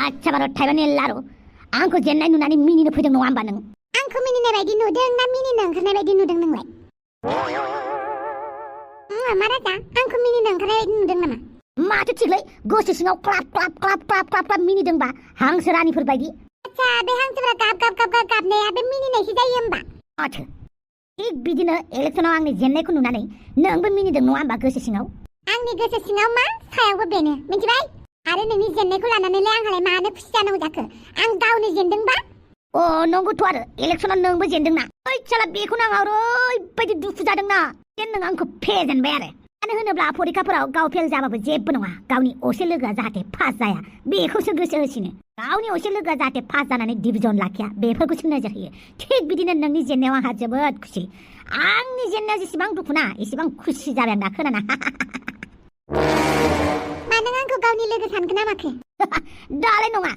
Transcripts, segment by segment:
आच्छा बार' थाइबानि लारु आंखौ जेननाय नुनानै मिनिनो फैदों नङा होमबा नों? आंखौ मिनिनाय बायदि नुदों ना मिनिनो ओंखारनाय बायदि नुदों नोंलाय? मा राजा आंखौ मिनिनो ओंखारनाय बायदि नुदों नामा? माथो थिगलै गोसो सिङाव clap clap clap clap clap clap मिनिदोंबा हांसो रानिफोर बायदि। आच्छा बे हांसोफोरा गाब गाब गाब गाब गाबनाया बे मिनिनायसो जायो होमबा? माथो थिग बिदिनो इलेक्सनाव आंनि जेननायखौ नुनानै नोंबो मिनिदों नङा होमबा गोसो सिङाव? आंनि गोसो सिङाव मा सायावबो बेनो मिथिबाय? आरो नोंनि जेननायखौ लानानैलाय आंहालाय मानो खुसि जानांगौ जाखो? आं गावनो जेनदोंबा। अ नंगौथ' आरो इलेक्सनाव नोंबो जेनदोंना। ओइ साला बेखौनो आं ओरैबायदि दुखु जादोंना जेन नों आंखौ फेजेनबाय आरो। मानो होनोब्ला फरिखाफोराव गाव फेल जाबाबो जेबो नङा, गावनि असे लोगोआ जाहाथे पास जाया बेखौसो गोसो होसिनो। गावनि असे लोगोआ जाहाथे पास जानानै डिभिजन लाखिया बेफोरखौसो नोजोर होयो। थिग बिदिनो नोंनि जेननायाव आंहा जोबोद खुसि। आंनि जेननायाव जेसेबां दुखुना एसेबां खुसि जाबाय आं दा खोनाना। मा नों आंखौ गावनि लोगो सानगोन ना माखो? दालाय नङा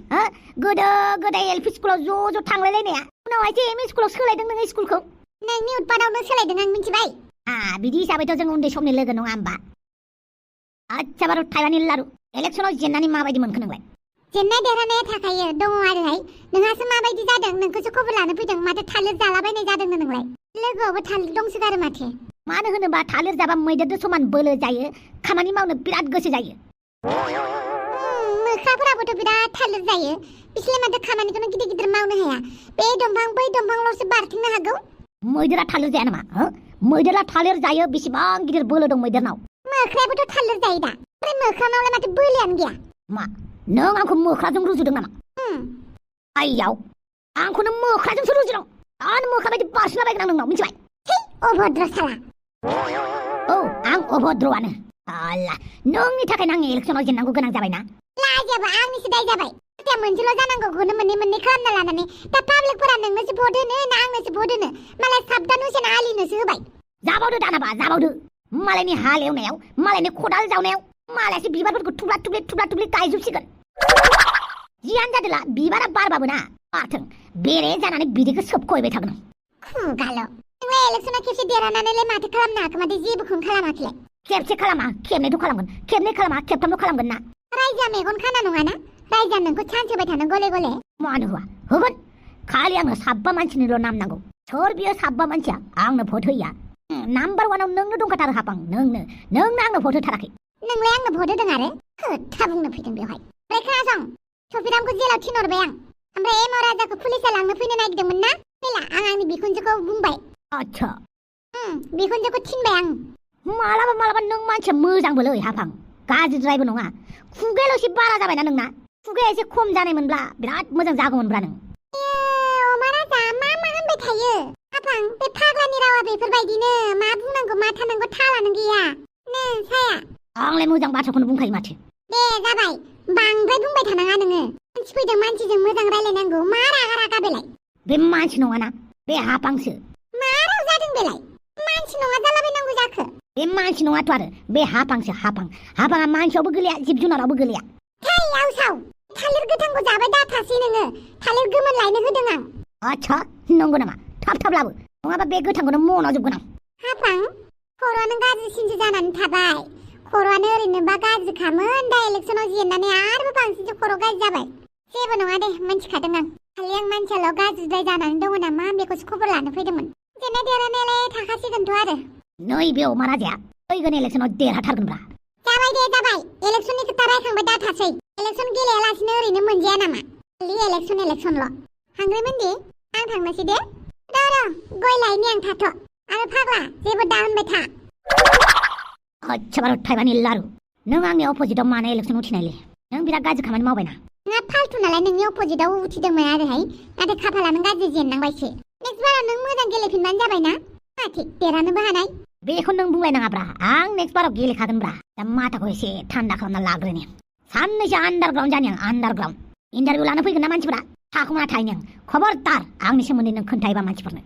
गोदो गोदाय एलपि स्कुलाव ज' थांलायलायनाया उनावहायसो एम इ स्कुलाव सोलायदों नोङो स्कुलखौ। नोंनि उतपादावनो सोलायदों आं मिथिबाय। बिदि हिसाबैथ' जों उन्दै समनि लोगो नङा होमबा? आच्छा बार' थाइबानि लारु इलेक्सनाव जेननानै माबायदि मोनखो नोंलाय? जेननाय देरहानाया थाखायो दङ आरोहाय। नोंहासो माबायदि जादों नोंखौसो खबर लानो फैदों। माथो थालिर जालाबायनाय जादों नोंलाय? लोगोआवबो थालिर दंसोगारो माथो। मानो होनोबा थालिर जाबा मैदेरजों समान बोलो जायो, खामानि मावनो बिराद गोसो जायो। मोख्राफोराबोथ' बिराद थालिर जायो, बिसोरलाय माथो खामानिखौनो गिदिर गिदिर मावनो हाया। बे दंफां बै दंफांल'सो बारथिंनो हागौ। मैदेरा थालिर जाया नामा? मैदेरा थालिर जायो, बेसेबां गिदिर बोलो दं मैदेरनाव। मोख्रायाबोथ' थालिर जायो दा, ओमफ्राय मोख्रानावलाय माथो बोलोआनो गैया। मा नों आंखौ मोख्राजों रुजुदों नामा? आइयाव आंखौनो मोख्राजोंसो रुजुदों। आं मोख्रा बायदि बारसोलाबायगोन आं नोंनाव मिथिबाय? अभद्र साला। औ आं अभद्रआनो। आल्ला नोंनि थाखायनो आं इलेक्सनाव जेननांगौ गोनां जाबायना। लाजियाबो आंनिसो दाय जाबाय। खोथाया मोनसेल' जानांगौखौनो मोननै खालामना लानानै दा पाब्लिकफोरा नोंनोसो भट होनो ना आंनोसो भट होनो? मालाय साबदान हुसेन आलिनोसो होबाय। जाबावदो दानाबा जाबावदो। मालायनि हाल एवनायाव मालायनि खदाल जावनायाव मालायसो बिबारफोरखौ थुब्ला थुब्लि गायजोबसिगोन। जियानो जादोला बिबारा बारबाबो ना बारथों, बेरे जानानै बिदैखौ सोबख'हैबाय थागोन। खुगाल' नोंलाय इलेक्सनाव खेबसे देरहानानैलाय माथो खालामनो हाखो? माथो जेबोखौनो खालामाखैलाय। खेबसे खालामा खेबनैथ' खालामगोन, खेबनै खालामा खेबथामल' खालामगोन ना। रायजोआ मेगन खाना नङाना? रायजोआ नोंखौ चान्स होबाय थानो गले गले। मानो होआ? होगोन। खालि आंनो साबा मानसिनिल' नाम नांगौ। सोर बियो साबा मानसिया आंनो भट होया? नाम्बार वानाव नोंनो दंखाथारो हापां, नोंनो आंनो भट होथाराखै। नोंलाय आंनो भट होदों आरो खोथा बुंनो फैदों बेवहाय। ओमफ्राय खोनासं, सफिरामखौ जेलाव थिनहरबाय आं। ओमफ्राय एम राजाखौ पुलिसआ लांनो फैनो नागिरदोंमोन ना? फैला आं आंनि बिखुनजोखौ बुंबाय। आच्छा बिखुनजोखौ थिनबाय आं। मालाबा नों मानसिया मोजांबोलै हाफां, गाज्रिद्रायबो नङा। खुगायाल' एसे बारा जाबायना नोंना। खुगाया एसे खम जानायमोनब्ला बिराद मोजां जागौमोनब्रा नों। अमा राजा मा होनबाय थायो? हाफां बे फाग्लानि रावा बेफोरबायदिनो, मा बुंनांगौ मा थानांगौ थालानो गैया। नों साया आंलाय मोजां बाथ्राखौनो बुंखायो माथो। दे जाबाय, बांद्राय बुंबाय थानाङा नोङो। मानसि फैदों मानसिजों मोजां रायलायनांगौ। मा रागा बेलाय? बे मानसि नङाना, बे हापांसो। मा राव जादों बेलाय? मानसि नङा जालाबायनांगौ जाखो? बे मानसि नङाथ' आरो बे हापांसो हापां। हापाङा मानसियावबो गोलैया, जिब जुनारावबो गोलैया। थै आवसाव, थालिर गोथांखौ जाबाय दाथासै नोङो। थालिर गोमोन लायनो होदों आं। आच्छा नंगौ नामा? थाब लाबो, नङाबा बे गोथांखौनो मनाव जोबगोन आं। हापां खर'आनो गाज्रिसिनसो जानानै थाबाय। खर'आनो ओरैनोबा गाज्रिखामोन, दा इलेक्सनाव जेननानै आरोबाव बांसिनसो खर' गाज्रि जाबाय। जेबो नङा दे, मिन्थिखादों आं। खालि आं मानसियाल' गाज्रिद्राय जानानै दङ नामा बेखौसो खबर लानो फैदोंमोन। जेननाय देरहानायालाय थाखासिगोनथ' आरो। नै बे अमा राजाया फैगोन इलेक्सनाव देरहाथारगोनब्रा। जाबाय दे जाबाय, इलेक्सननि खोथा रायखांबाय दाथासै। इलेक्सन गेलेयालासिनो ओरैनो मोनजाया नामा? खालि इलेक्सनल'। हांग्रिमोनदि आं थांनोसै दे। र' गय लायनि आं थाथ'। आरो फाग्ला जेबो दा होनबाय था। आच्छा बार' थाइबानि लारु नों आंनि अपोजिटआव मानो इलेक्सनाव उथिनायलै? नों बिराद गाज्रि खामानि मावबायना। नोंहा फाल्थु नालाय नोंनि अपोजिटआव उथिदोंमोन आरोहाय, नाथाय खाफालानो गाज्रि जेननांबायसो। नेक्स्ट बाराव नों मोजां गेलेफिनबानो जाबायना। माथि देरहानोबो हानाय। बेखौ नों बुंलायनाङाब्रा, आं नेक्स्ट बाराव गेलेखागोनब्रा। दा माथाखौ एसे थान्दा खालामना लाग्रोनि। साननैसो आन्डारग्राउन्ड जानि आं, आन्डारग्राउन्ड। इन्टारभिउ लानो फैगोन ना मानसिफोरा? थाखुमाना थाहैनि आं। खबरदार आंनि सोमोन्दै नों खोन्थायोबा मानसिफोरनो।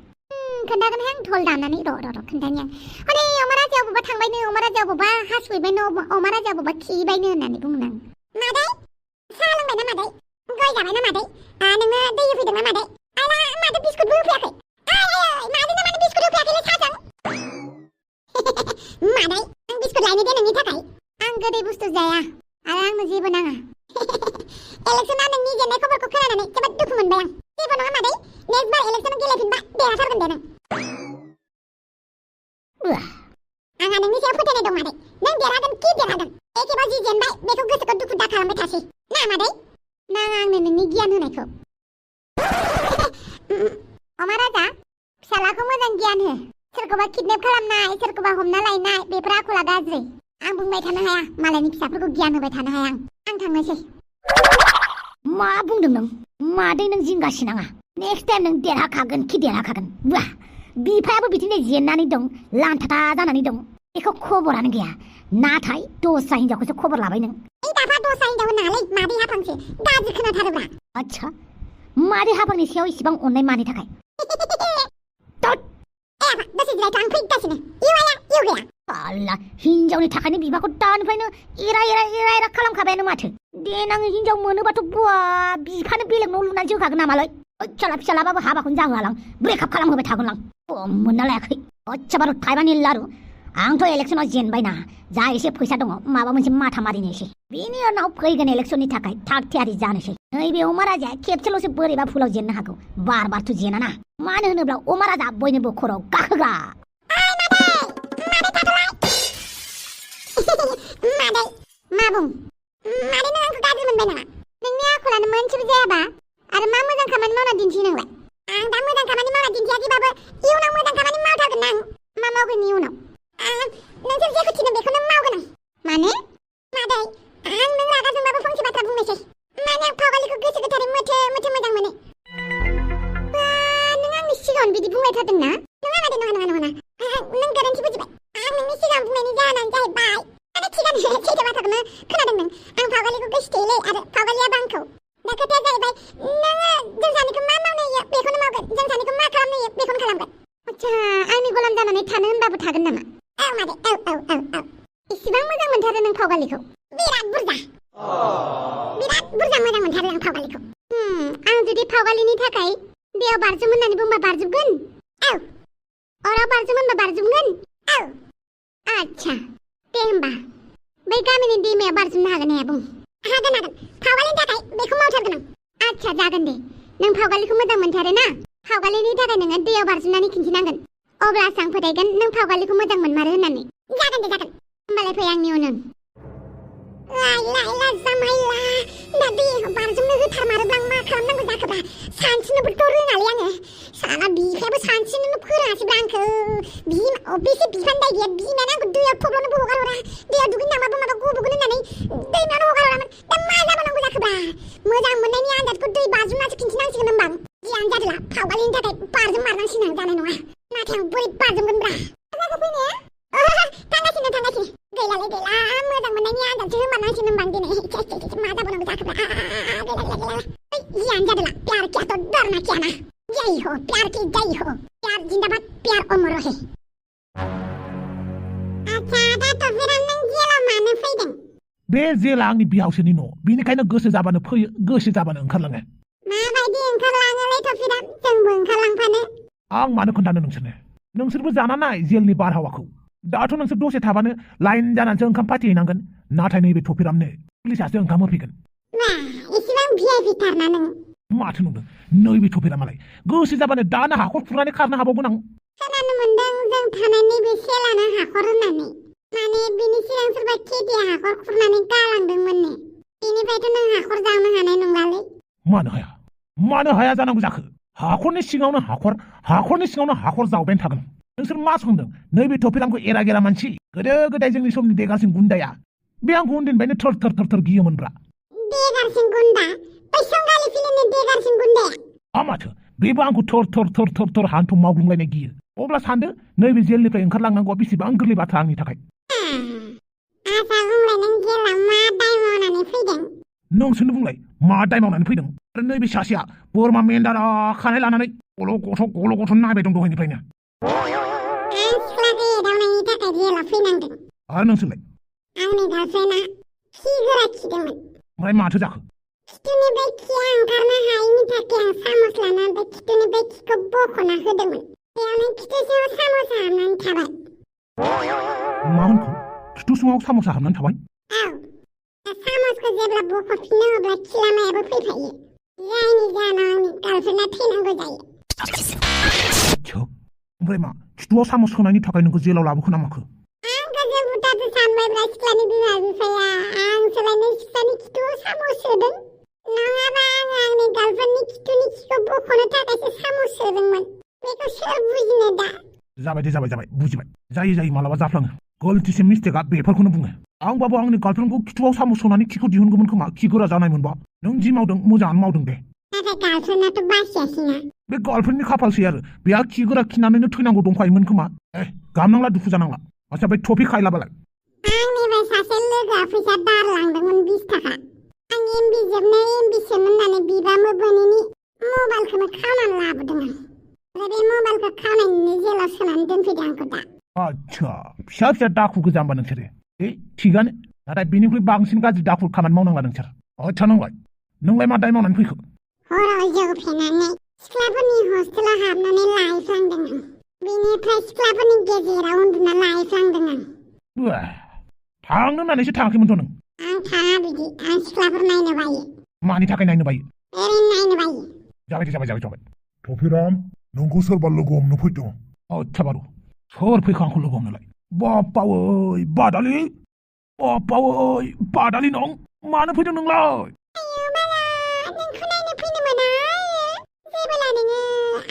खोन्थागोन हां धल दानानै र' खोन्थानि आं। हनै अमा राजाया बबेबा थांबायनो, अमा राजाया बबेबा हासुहैबायनो, अमा राजाया बबेबा खिहैबायनो होननानै बुंदों आं। मादै साहा लोंबायना मादै? गय जाबायना मादै? नोंनो दै होफैदोंना मादै? आला माथो बिस्कुटबो होफैयाखै? मादैनो मानो बिस्कुट होफैयाखैलै साहाजों? मादै आं बिस्कुट लायनो दे नोंनि थाखाय। आं गोदै बुस्थु जाया आरो आंनो जेबो नाङा। इलेक्शना नोंनि जेननाय खबरखौ खोनानानै जोबोद दुखु मोनबाय आं जेबो नङा मादै नेक्स्ट बार इलेक्शनाव गेलेफिनबा देरहाथारगोन दे नों आंहा नोंनि सायाव फोथायनाय दं मादै नों देरहागोन कि देरहागोन एखेबाव जि जेनबाय बेखौ गोसोखौ दुखु दा खालामबाय थासै ना मादै नाङा आंनो नोंनि गियान होनायखौ अमा राजा फिसालाखौ मोजां गियान हो सोरखौबा किडनेप खालामनाय सोरखौबा हमना लायनाय बेफोर आखला गाज्रि आं बुंबाय थानो हाया मालायनि फिसाफोरखौ गियान होबाय थानो हाया आं थांनोसै मा बुंदों नों मादै नों जिंगासिनाङा नेक्स्ट टाइम नों देरहाखागोन खि देरहाखागोन बुआ बिफायाबो बिदिनो जेननानै दं लांथाथा जानानै दं बेखौ खबरानो गैया नाथाय दस्रा हिनजावखौसो खबर लाबाय नों दाफा दस्रा हिनजाव होनालै मादै हाफांसो गाज्रि खोनाथारोब्रा आच्छा मादै हाफांनि सायाव इसिबां अननाय मानि थाखाय दसे जिरायथ' आं फैगासिनो इवाया इउ गैया आल्ला हिनजावनि थाखायनो बिफाखौ दानिफ्रायनो एरा खालामखाबायानो माथो देनां हिनजाव मोनोबाथ' बुआ बिफानो बेलेग न' लुनानैसो होखागोन नामालै फिसालाबाबो हाबाखौनो जाहोआलां ब्रेकआप खालामहोबाय थागोनलां मोनना लायाखै बारु थाइबानि लारु आंथ' इलेक्सनाव जेनबायना जा एसे फैसा दङ माबा मोनसे माथा मारिनोसै बेनि उनाव फैगोन इलेक्सननि थाखाय थाग थियारि जानोसै नैबे अमा राजाया खेबसेल'सो बोरैबा फुलाव जेननो हागौ बारथ' जेनाना मानो होनोब्ला अमा राजा बयनिबो खर'आव गाखोग्रा मादै मा बुं मादै नों आंखौ गाज्रि मोनबाय नामा नोंनि आखलानो मोनसेबो जायाबा आरो मा मोजां खामानि मावना दिन्थियो नोंलाय आं दा मोजां खामानि मावना दिन्थियाखैबाबो इयुनाव मोजां खामानि मावथारगोन आं मा मावगोन इयुनाव नोंसोर जेखौ थिनो बेखौनो मावगोन आं माने मादै आं नों रागा जोंबाबो फंसे बाथ्रा बुंनोसै माने आं फावगालिखौ गोसो गोथारै मोथो मोजां मोनो नों आंनि सिगाङाव बिदि बुंबाय थादों ना नङा मादै नङा नों गोरोन्थि बुजिबाय आं नोंनि सिगाङाव बुंनायनि जाहोनानो जाहैबाय माने थिगानो सैथो बाथ्राखौनो खोनादों नों आं फावगालिखौ गोसो थोयोलै आरो फावगालियाबो आंखौ दा खोथाया जाहैबाय नोङो जों सानैखौ मा मावनो होयो बेखौनो मावगोन जों सानैखौ मा खालामनो होयो बेखौनो खालामगोन आच्छा आंनि गलाम जानानै थानो होनबाबो थागोन नामा औ मादै औ इसिबां मोजां मोनथारो नों फावगालिखौ बिराद बुरजा मोजां मोनथारो आं फावगालिखौ आं जुदि फावगालिनि थाखाय दैयाव बारजुम होननानै बुंबा बारजुमगोन औ अराव बारजुम होनबा बारजुमगोन औ आच्छा दे होमबा बै गामिनि दैमायाव बारजुमनो हागोन हाया बुं हागोन फावगालिनि थाखाय बेखौ मावथारगोन आं आच्छा जागोन दे नों फावगालिखौ मोजां मोनथारो ना फावगालिनि थाखाय नोङो दैयाव बारजुमनानै खिन्थिनांगोन अब्लासो आं फोथायगोन नों फावगालिखौ मोजां मोनमारो होननानै जागोन होमबालाय फै आंनि उन जामायला दा दैयाव बारजुमनो होथारमारोब्ला मा खालामनांगौ जाखोब्रा सानस्रिनोबोथ' रोङालै आङो साला बिफायाबो सानस्रिनोनो फोरोङासैब्रा आंखौ बेसे बिफानि दाय गैया बिमायानो आंखौ दैयाव थब्ल'नोबो हगारहरा दैयाव दुगैनो थांबाबो माबा गबोगोन होननानै दैमायावनो हगारहरामोन दा मा जाबावनांगौ जाखोब्रा मोजां मोननायनि आनजादखौ दै बाज्रुमनासो खिन्थिनांसिगोन होमबा जियानो जादोला फावगालिनि थाखाय बारजुम मारनांसिगोन आं जानाय नङा नाथाय आं बोरै बारजुमगोनब्रा जायगा फैनाया थांगासिनो गैला मोजां मोननायनि आनजादसो होमारनांसिगोन होमबा दिनै मा जाबावनांगौ जाखोब्रा गैला जियानो जादोला प्यार किया तो डरना क्या ना जय हो प्यार की जय हो प्यार जिंदाबाद प्यार अमर रहे अच्छा दा तो फिर नों जेलाव मानो फैदों बे जेला आंनि बिहावसोनि न' बिनिखायनो गोसो जाबानो फैयो गोसो जाबानो ओंखारलाङो माबायदि ओंखारलाङोलै टफिरा जोंबो ओंखारलांफानो आं मानो खोन्थानो नोंसोरबो जाना नाय जेलनि बारहावाखौ दाथ' नोंसोर दसे थाबानो लाइन जानानैसो ओंखाम पार्टि हैनांगोन नाथाय नैबे टफिरामनो पुलिसासो ओंखाम होफैगोन इसिबां भिआइपि थारना नों माथो नुदों नैबे टफिरामालाय गोसो जाबानो दानो हाखर खुरनानै खारनो हाबावगोन आं खोनानो मोनदों जों थानायनि बे सेलानो हाखर होननानै माने बिनि सिगां सोरबा केटिया हाखर खुरनानै गालांदोंमोननो बेनिफ्रायथ' नों हाखर जावनो हानाय नंलालै मानो हाया जानांगौ जाखो हाखरनि सिङावनो हाखर जावबाय थागोन नोंसोर मा सानदों नैबे टफिरामखौ एरा गेरा मानसि गोदो गोदाय जोंनि समनि देगारसिन गुन्दाया बे आंखौ उन्दैनिफ्रायनो थर गियोमोनब्रा देगारसिन गुन्दा बै संगालि फिल्मनि देगारसिन गुन्दाया माथो बेबो आंखौ थर हान्थु मावग्लुंलायनाय गियो अब्ला सानदो नैबे जेलनिफ्राय ओंखारलांनांगौआ बेसेबां गोरलै बाथ्रा आंनि थाखाय आसा बुंलाय नों जेलाव मा दाय मावनानै फैदों नोंसोरनो बुंलाय मा दाय मावनानै फैदों आरो नैबे सासेया बोरमा मेन्दारा खानाय लानानै गल' गथ' नायबाय दं दहायनिफ्रायनो आं सिख्लाखौ एदावनायनि थाखाय जेलाव फैनांदों आरो नोंसोरलाय आंनि गार्लफ्रेन्डआ खि गोरा खिदोंमोन ओमफ्राय माथो जाखो खिथुनिफ्राय खिया ओंखारनो हायैनि थाखाय आं सामस लाना बे खिथुनिफ्राय खिखौ बख'ना होदोंमोन बेयावनो खिथु सिङाव सामसा हाबनानै थाबाय मा होनखो खिथु सिङाव सामसा हाबनानै थाबाय औ सामसखौ जेब्ला बख'फिनो अब्ला खिलामायाबो फैफायो जायनि जाहोनाव आंनि गार्लफ्रेन्डआ थैनांगौ जायो ओमफ्राय मा खिथुआव सामस सोनायनि थाखाय नोंखौ जेलाव लाबोखो ना माखो आंखौ जोबुथासो सानबायब्रा सिख्लानि बिमा बिफाया आं सोलायनाय सिख्लानि खिथुआव सामस सोदों नङाबा आं आंनि गार्लफ्रेन्डनि खिथुनि खिखौ बख'नो थाखायसो सामस सोदोंमोन बेखौ सोर बुजिनो दा जाबाय दे जाबाय बुजिबाय जायो मालाबा जाफ्लाङो गलतिसे मिस्टेकआ बेफोरखौनो बुङो आंबाबो आंनि गार्लफ्रेन्डखौ खिथुआव सामस सोनानै खिखौ दिहुनगौमोन खोमा खि गोरा जानाय मोनबा नों जि मावदों मोजाङानो मावदों दे नाथाय गार्लफ्रेन्डआथ' बासियासैना बे गार्लफ्रेन्डनि खाफालसै आरो बेहा खि गोरा खिनानैनो थैनांगौ दंखायोमोन खोमा गामनांला दुखु जानांला आচ্ছা बे टपिक खायलाबालाय आंनिफ्राय सासे लोगोआ फैसा दार लांदोंमोन 20 थाखा आं एमबि जोबनाय एमबिसोमोन होननानै बिबा मोबोनैनि मबाइलखौनो खावनानै लाबोदों आं ओमफ्राय बे मबाइलखौ खावनायनिनो जेलाव सोनानै दोनफैदों आंखौ दा आচ্ছা फिसा दाखु गोजा होमबा नोंसोरो थिगानो नाथाय बेनिख्रुइ बांसिन गाज्रि दाखु खामानि मावनांला नोंसोर आচ্ছা नोंलाय मा दाय मावनानै फैखो हराव जौ फेनानै सिख्लाफोरनि हस्टेलाव हाबनानै लायफ्लांदों आं बेनिफ्राय सिख्लाफोरनि गेजेराव उन्दुना लायफ्लांदों आं थांनो होननानैसो थाङाखैमोनथ' नों आं थाङा बिदि आं सिख्लाफोर नायनो बायो मानि थाखाय नायनो बायो ओरैनो नायनो बायो जाबाय टफिराम नोंखौ सोरबा लोगो हमनो फैदों आচ্ছা बारु सोर फैखो आंखौ लोगो हमनोलाय बाप्पावै बादालि नं मानो फैदों नोंलाय आयौ बाला नोंखौ नायनो फैनो मोना जेबोला नोङो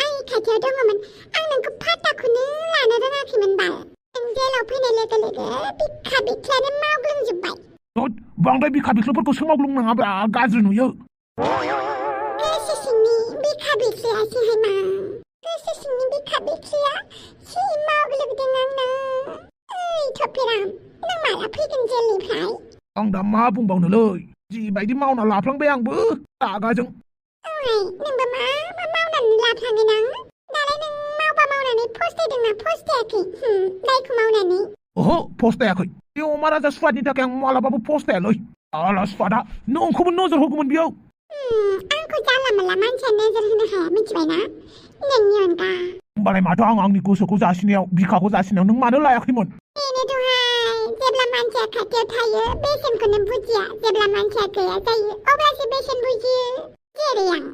आंनि खाथियाव दङमोन आं नोंखौ फात्ताखौनो लानो रोङाखैमोन बाल नों जेलाव फैनाय लोगो लोगो बिखा बिख्लायानो मावग्लुंजोब्बाय बांद्राय बिखा बिख्लोफोरखौ सोमावग्लुंनाङाब्रा गाज्रि नुयो गोसो सिंनि बिखा बिख्लायासैहाय मा गोसो सिंनि बिखा बिख्लाया सि मावग्लुंदों आंनो ओइ टफिराम नों माला फैगोन जेलनिफ्राय आं दा मा बुंबावनोलै जिबायदि मावना लाफ्लांबाय आंबो रागाजों ओइ नोंबो मा मावनानै लाफ्लाङो नों दालाय नों मावबा मावनानै फस्थायदोंना फस्थायाखै दायखौ मावनानै ओहो फस्थायाखै बे अमा राजा सुवादनि थाखाय आं मालाबाबो फस्थायालै आला सुवादा नोंखौबो नोजोर होगौमोन बेयाव आंखौ जानला मोनला मानसिया नोजोर होनो हाया मिथिबायना नोंनि अनगा होमबालाय माथो आं आंनि गोसोखौ जासिनायाव बिखाखौ जासिनायाव नों मानो लायाखैमोन बेनोथ'हाय जेब्ला मानसिया खाथियाव थायो बेसेनखौनो बुजिया जेब्ला मानसिया गैया जायो अब्लासो बेसेन बुजियो जेरै आं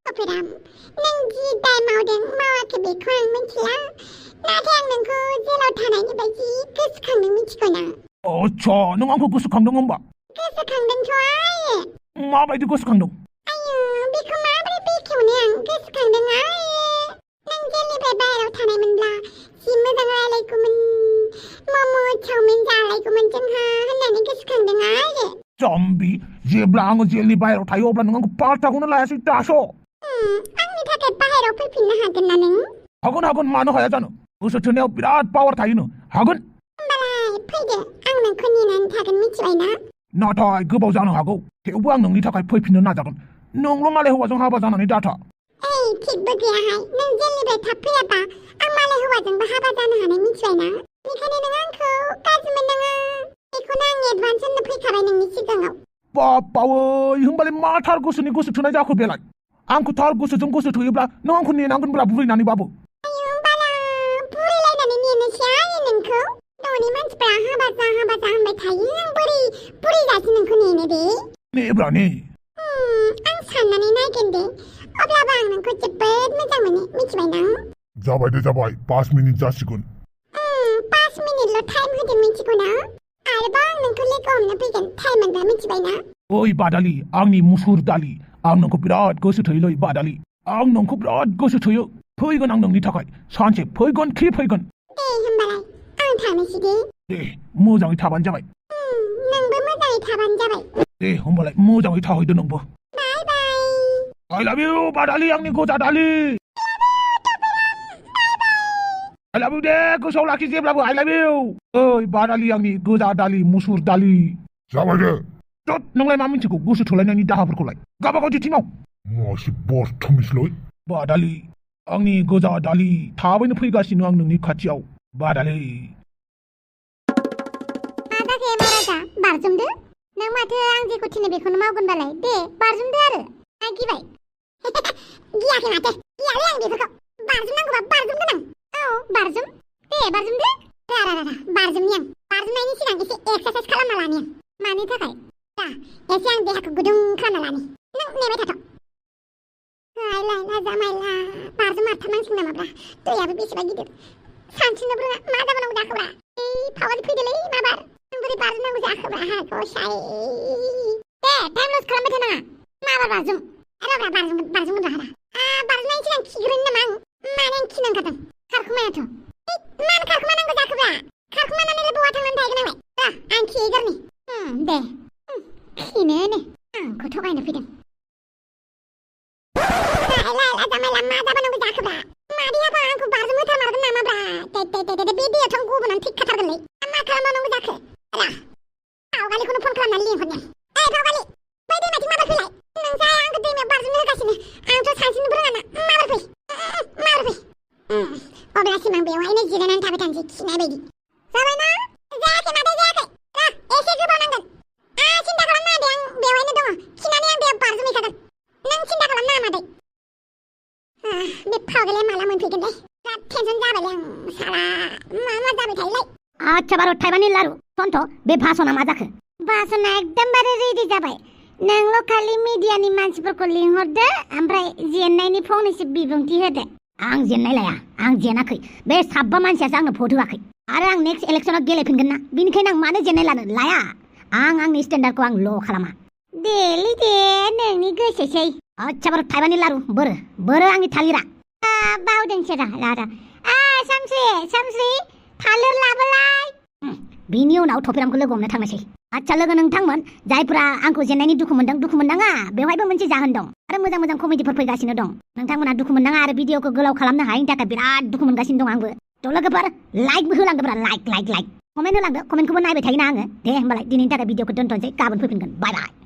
टफिराम नों जि दाय मावदों मावाखै बेखौ आं मिथिला नाथाय आं नोंखौ जेलाव थानायनि बायदि गोसोखांदों मिथिगौ ना आচ্ছা नों आंखौ गोसोखांदों होमबा गोसोखांदोंथ' आयो माबायदि गोसोखांदों आयौ बेखौ माबोरै बेखेवनो आं गोसोखांदों आयो नों जेलनिफ्राय बाहेरायाव थानायमोनब्ला जि मोजां रायलायगौमोन मम' चावमिन जालायगौमोन जोंहा होननानै गोसोखांदों आयो जाम्बि जेब्ला आङो जेलनि बाहेरायाव थायो अब्ला नों आंखौ पार्टाखौनो लायासै दासो आंनि थाखाय बाहेरायाव फैफिननो हागोन ना नों हागोन मानो हाया जानो गोसो थोनायाव बिराद पावार थायोनो हागोन होमबालाय फैदो आं नोंखौ नेनानै थागोन मिथिबायना नाथाय गोबाव जानो हागौ थेवबो आं नोंनि थाखाय फैफिननो नाजागोन नोंल' मालाय हौवाजों हाबा जानानै दाथा ओइ थिगबो गैयाहाय नों जेलनिफ्राय थाब फैयाबा आं मालाय हौवाजोंबो हाबा जानो हानाय मिथिबायना बेखायनो नों आंखौ गाज्रि मोननाङा बेखौनो आं एडभान्स होननो फैखाबाय नोंनि सिगाङाव बाप्पावै होमबालाय मा थार गोसोनि गोसो थोनाय जाखो बेलाय आंखौ थार गोसोजों गोसो थोयोब्ला नों आंखौ नेनांगोनब्रा बुरैनानैबाबो आयौ बाला बुरैलायनानै नेनोसै आङो नोंखौ न'नि मानसिफ्रा हाबा जा होनबाय थायो आं बोरै बुरैजासे नोंखौ नेनो दे नेब्रा ने आं साननानै नायगोन दे अब्लाबो आं नोंखौ जोबोद मोजां मोनो मिथिबायना जाबाय 5 मिनिट जासिगोन 5 मिनिटल' टाइम होदों मिथिगौ ना आरोबाव आं नोंखौ लोगो हमनो फैगोन टाइम मोनबा मिथिबायना ओइ बादालि आंनि मुसुर दालि आं नोंखौ बिराद गोसो थोयोलै बादालि आं नोंखौ बिराद गोसो थोयो फैगोन आं नोंनि थाखाय सानसे फैगोन खि फैगोन दे होमबालाय आं थांनोसै दे मोजाङै थाबानो जाबाय नोंबो मोजाङै थाबानो जाबाय दे होमबालाय मोजाङै थाहैदो नोंबो बाय बाय I love you बादालि आंनि गोजा दालि I love you दे गोसोआव लाखि जेब्लाबो I love you ओइ बादालि आंनि गोजा दालि मुसुर दालि जाबाय दे नोंलाय मा मिन्थिगौ गोसो थोलायनायनि दाहाफोरखौलाय गाबागाव दिथिङाव मासि बर्थमिसलै बादालि आंनि गोजा दालि थाबैनो फैगासिनो आं नोंनि खाथियाव बादालि मा जाखो महाराजा बारजुमदो नों माथो आं जेखौ थिनो बेखौनो मावगोनबालाय दे बारजुमदो आरो आं गिबाय गियाखै माथो गियालै आं बेफोरखौ बारजुमनांगौबा बारजुमगोन आं औ बारजुम दे बारजुमदो रा बारजुमनि आं बारजुमनायनि सिगां एसे एक्सारसाइज खालामना लानि आं मानि थाखाय दा एसे आं देहाखौ गुदुं खालामना लानि नों नेबाय थाथ' लायला जामायला बारजों मारथारनांसिगोन नामाब्रा दैयाबो बेसेबा गिदिर सानस्रिनोबो रोङा मा जाबावनांगौ जाखोब्रा फावारि फैदोलै माबार नों बोरै बारनांगौ जाखोब्रा गसाय दे टाइम लस खालामबाय थानाङा माबार बारजों राब्रा बारजों राहारा बारजोंनायनि सिगां खिग्रोनो नामा आं माने आं खिनो ओंखारदों खारखुमायाथ' मानो खारखुमानांगौ जाखोब्रा खारखुमानानैलाय बहा थांनानै थाहैगोन आंलाय आं खिहैगारनि दे खिनोनो आंखौ थगायनो फैदों लायला जामायला मा जाबावनांगौ जाखोब्रा मादैयाबा आंखौ बारजों होथारमारगोन नामाब्रा दे बे दैयावथ' आं गबोनानै थैखाथारगोनलै मा खालामनांगौ जाखो रा फावगालिखौनो फन खालामनानै लिंहरनि फावगालि बै दैमाथिं माबार फैलाय नोंसाय आंखौ दैमायाव बारजों होगासिनो आंथ' सानस्रिनोबो रोङाना माबार फै अब्लासिम आं बेवहायनो जिरायनानै थाबाय थानोसै खिनाय बायदि जाबायना जायाखै मादै जायाखै एसे गोबाव नांगोन सिन्था खालामनाङा दे आं बेवहायनो दङ खिनानै आं बेयाव बारजों हैखागोन नों सिन्था खालामनाङा मादै बे फावगालिया माला मोनफैगोनलै बिराद टेनसन जाबायलै आं साला मा जाबाय थायोलाय आच्छा बारु थाइबानि लारु सन्थ' बे भाषणआ मा जाखो भाषणआ एकदमबारे रेडि जाबाय नोंल' खालि मिडियानि मानसिफोरखौ लिंहरदो ओमफ्राय जेननायनि फंनैसो बिबुंथि होदो आं जेननाय लाया आं जेनाखै बे साबा मानसियासो आंनो भट होआखै आरो आं नेक्स्ट इलेक्सनाव गेलेफिनगोन ना बिनिखायनो आं मानो जेननाय लानो लाया आं आंनि स्टेन्डार्डखौ आं ल' खालामा देलै दे नोंनि गोसोसै आच्छा बारु थाइबानि लारु बोरो आंनि थालिरा बावदोंसो रा सामस्रि थालिर लाबोलाय बिनि उनाव थफिरामखौ लोगो हमनो थांनोसै आच्छा लोगो नोंथांमोन जायफोरा आंखौ जेननायनि दुखु मोननाङा बेवहायबो मोनसे जाहोन दं आरो मोजां कमेडिफोर फैगासिनो दं नोंथांमोना दुखु मोननाङा आरो भिडिअखौ गोलाव खालामनो हायैनि थाखाय बिराद दुखु मोनगासिनो दं आंबो थ' लोगोफोर लाइकबो होलांदोब्रा लाइक कमेन्ट होलांदो कमेन्टखौबो नायबाय थायोना आङो दे होमबालाय दिनैनि थाखाय भिडिअखौ दोनथ'नोसै गाबोन फैफिनगोन बाय